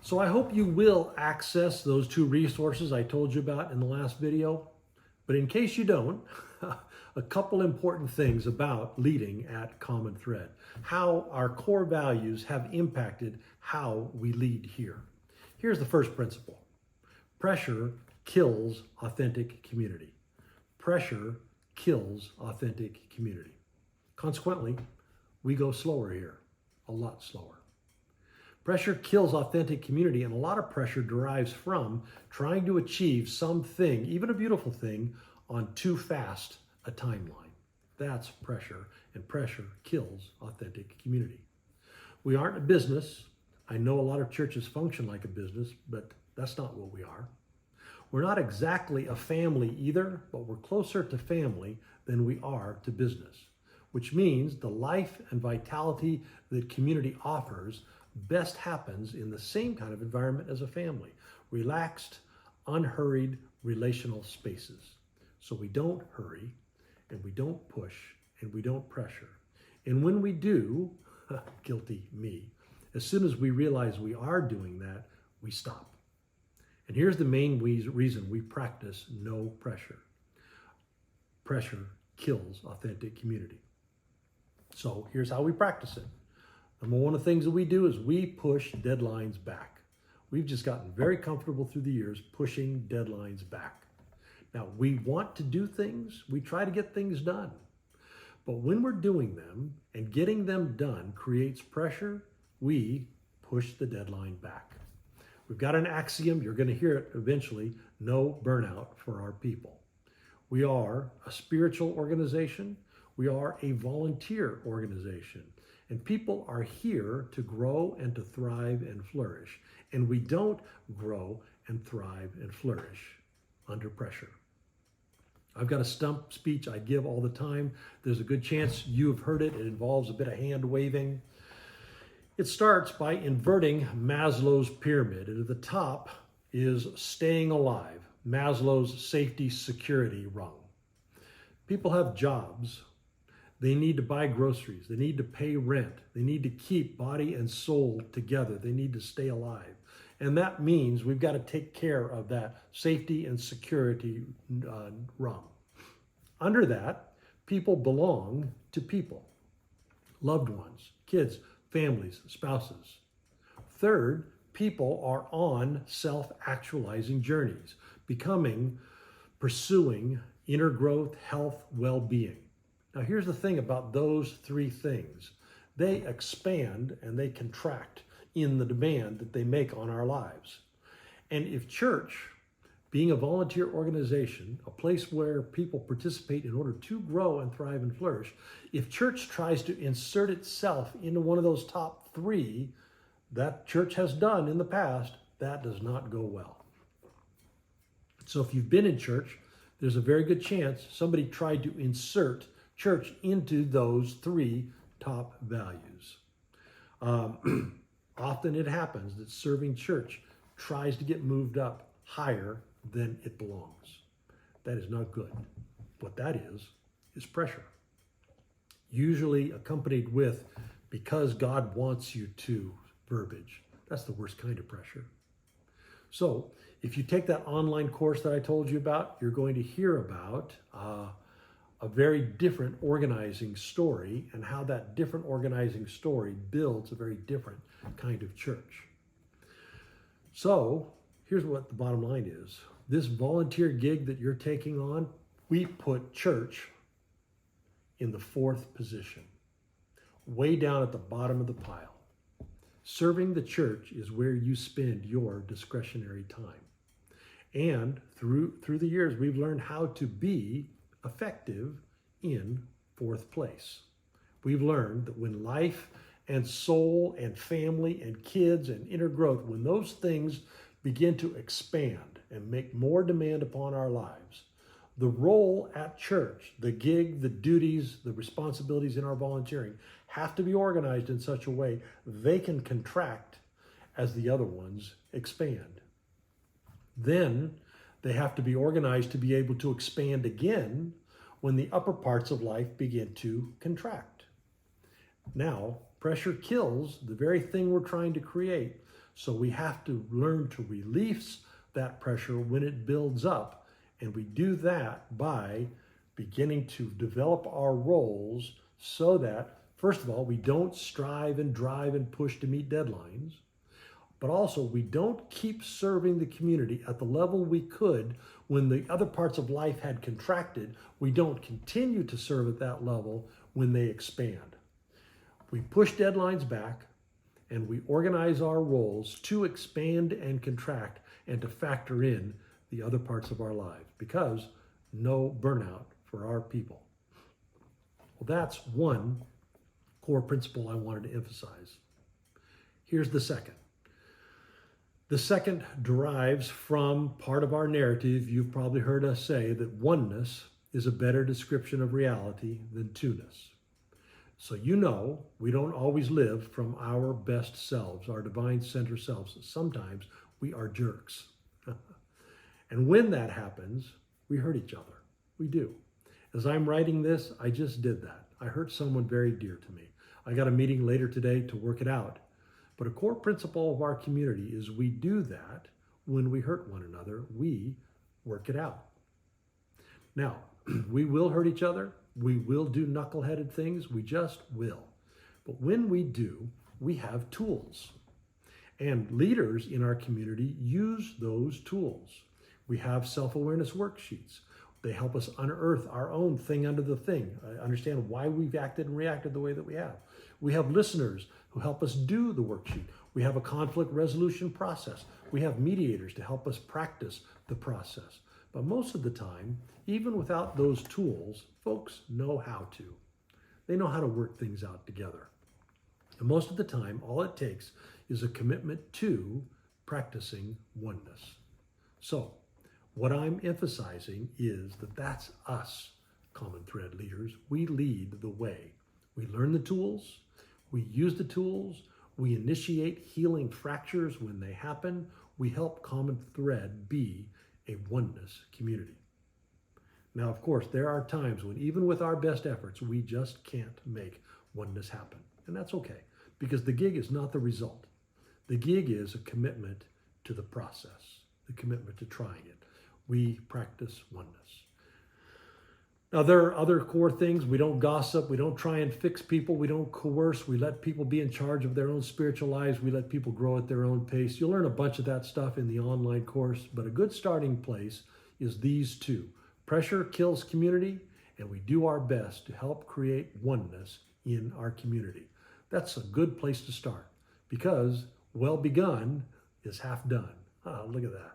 So I hope you will access those two resources I told you about in the last video. But in case you don't, a couple important things about leading at Common Thread, how our core values have impacted how we lead here. Here's the first principle. Pressure kills authentic community. Pressure kills authentic community. Consequently, we go slower here, a lot slower. Pressure kills authentic community, and a lot of pressure derives from trying to achieve something, even a beautiful thing, on too fast a timeline. That's pressure, and pressure kills authentic community. We aren't a business. I know a lot of churches function like a business, but that's not what we are. We're not exactly a family either, but we're closer to family than we are to business, which means the life and vitality that community offers best happens in the same kind of environment as a family. Relaxed, unhurried relational spaces. So we don't hurry, and we don't push, and we don't pressure. And when we do, guilty me, as soon as we realize we are doing that, we stop. And here's the main reason we practice no pressure. Pressure kills authentic community. So here's how we practice it. Number one of the things that we do is we push deadlines back. We've just gotten very comfortable through the years pushing deadlines back. Now, we want to do things, we try to get things done. But when we're doing them and getting them done creates pressure, we push the deadline back. We've got an axiom, you're going to hear it eventually, no burnout for our people. We are a spiritual organization. We are a volunteer organization. And people are here to grow and to thrive and flourish. And we don't grow and thrive and flourish under pressure. I've got a stump speech I give all the time. There's a good chance you have heard it. It involves a bit of hand waving. It starts by inverting Maslow's pyramid. And at the top is staying alive, Maslow's safety security rung. People have jobs. They need to buy groceries. They need to pay rent. They need to keep body and soul together. They need to stay alive. And that means we've got to take care of that safety and security rung. Under that, people belong to people, loved ones, kids, families, spouses. Third, people are on self-actualizing journeys, becoming, pursuing inner growth, health, well-being. Now, here's the thing about those three things. They expand and they contract in the demand that they make on our lives. And if church, being a volunteer organization, a place where people participate in order to grow and thrive and flourish, if church tries to insert itself into one of those top three that church has done in the past, that does not go well. So if you've been in church, there's a very good chance somebody tried to insert church into those three top values. Often it happens that serving church tries to get moved up higher than it belongs. That is not good. What that is pressure. Usually accompanied with, because God wants you to, verbiage. That's the worst kind of pressure. So if you take that online course that I told you about, you're going to hear about a very different organizing story and how that different organizing story builds a very different kind of church. So here's what the bottom line is. This volunteer gig that you're taking on, we put church in the fourth position, way down at the bottom of the pile. Serving the church is where you spend your discretionary time. And through the years, we've learned how to be effective in fourth place. We've learned that when life and soul and family and kids and inner growth, when those things begin to expand and make more demand upon our lives, the role at church, the gig, the duties, the responsibilities in our volunteering have to be organized in such a way they can contract as the other ones expand. Then they have to be organized to be able to expand again when the upper parts of life begin to contract. Now, pressure kills the very thing we're trying to create. So we have to learn to release that pressure when it builds up. And we do that by beginning to develop our roles so that, first of all, we don't strive and drive and push to meet deadlines, but also we don't keep serving the community at the level we could when the other parts of life had contracted. We don't continue to serve at that level when they expand. We push deadlines back and we organize our roles to expand and contract and to factor in the other parts of our lives, because no burnout for our people. Well, that's one core principle I wanted to emphasize. Here's the second. The second derives from part of our narrative. You've probably heard us say that oneness is a better description of reality than two-ness. So you know we don't always live from our best selves, our divine center selves. Sometimes we are jerks. And when that happens, we hurt each other. We do. As I'm writing this, I just did that. I hurt someone very dear to me. I got a meeting later today to work it out. But a core principle of our community is we do that when we hurt one another. We work it out. Now, we will hurt each other. We will do knuckleheaded things. We just will. But when we do, we have tools. And leaders in our community use those tools. We have self-awareness worksheets. They help us unearth our own thing under the thing, understand why we've acted and reacted the way that we have. We have listeners who help us do the worksheet. We have a conflict resolution process. We have mediators to help us practice the process. But most of the time, even without those tools, folks know how to. They know how to work things out together. And most of the time, all it takes is a commitment to practicing oneness. So, what I'm emphasizing is that that's us, Common Thread leaders. We lead the way. We learn the tools, we use the tools, we initiate healing fractures when they happen. We help Common Thread be a oneness community. Now, of course, there are times when even with our best efforts, we just can't make oneness happen. And that's okay, because the gig is not the result. The gig is a commitment to the process, the commitment to trying it. We practice oneness. Now, there are other core things. We don't gossip. We don't try and fix people. We don't coerce. We let people be in charge of their own spiritual lives. We let people grow at their own pace. You'll learn a bunch of that stuff in the online course, but a good starting place is these two. Pressure kills community, and we do our best to help create oneness in our community. That's a good place to start, because well begun is half done. Look at that.